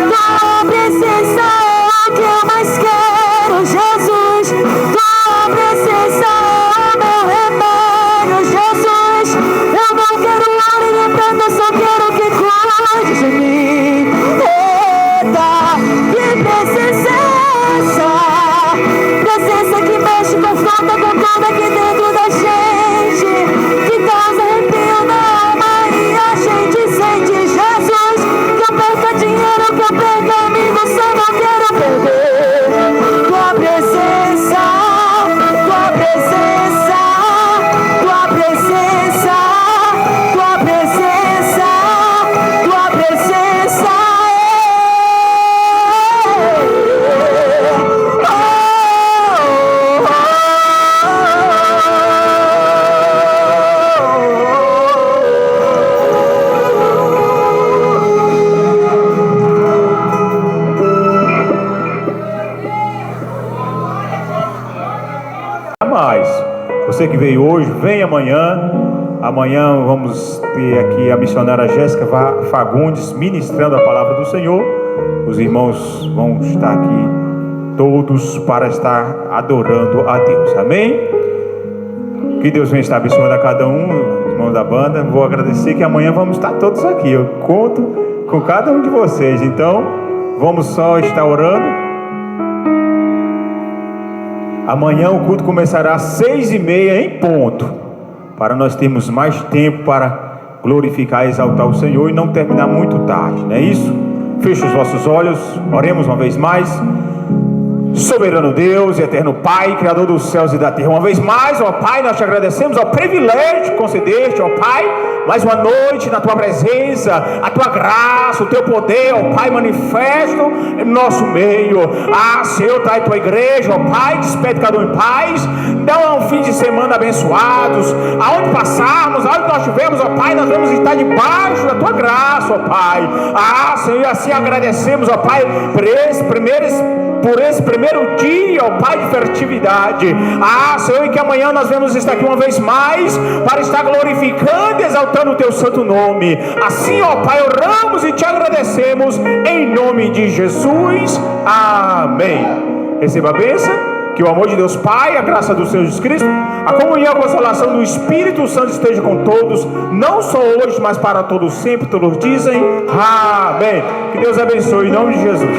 tua presença é o que eu mais quero. Jesus, tua presença é o meu remédio. Jesus, eu não quero ouro nem prata, só quero que cuide de mim. Eita, que presença é essa? Presença que mexe com falta, com tudo aqui dentro da gente, que causa arrepio na alma e a gente sente. Jesus, que eu perca dinheiro, que eu perca amigo, só não quero perder tua presença, tua presença, tua presença, tua presença, tua presença. Mais. Você que veio hoje, vem amanhã. Amanhã vamos ter aqui a missionária Jéssica Fagundes ministrando a palavra do Senhor. Os irmãos vão estar aqui todos para estar adorando a Deus. Amém? Que Deus venha estar abençoando a cada um, os irmãos da banda. Vou agradecer que amanhã vamos estar todos aqui. Eu conto com cada um de vocês. Então, vamos só estar orando. Amanhã o culto começará às 6h30 em ponto. para nós termos mais tempo para glorificar e exaltar o Senhor e não terminar muito tarde, não é isso? Feche os vossos olhos, oremos uma vez mais. Soberano Deus e eterno Pai, Criador dos céus e da terra, uma vez mais, ó Pai, nós te agradecemos ao privilégio que concedeste, ó Pai, mais uma noite na tua presença, a tua graça, o teu poder, ó Pai, manifesto em nosso meio. Senhor, trai tua igreja, ó Pai, despede cada um em paz, dá um fim de semana abençoados, aonde passarmos, aonde nós estivermos, ó Pai, nós vamos estar debaixo da tua graça, ó Pai. Senhor, assim agradecemos, ó Pai, por esse primeiro dia, ó Pai, de fertilidade. Senhor, e que amanhã nós vamos estar aqui uma vez mais para estar glorificando e exaltando o teu santo nome. Assim, ó Pai, oramos e te agradecemos em nome de Jesus. Amém. Receba a bênção. Que o amor de Deus Pai, a graça do Senhor Jesus Cristo, a comunhão e a consolação do Espírito Santo esteja com todos, não só hoje, mas para todos sempre. Todos dizem amém. Que Deus abençoe em nome de Jesus.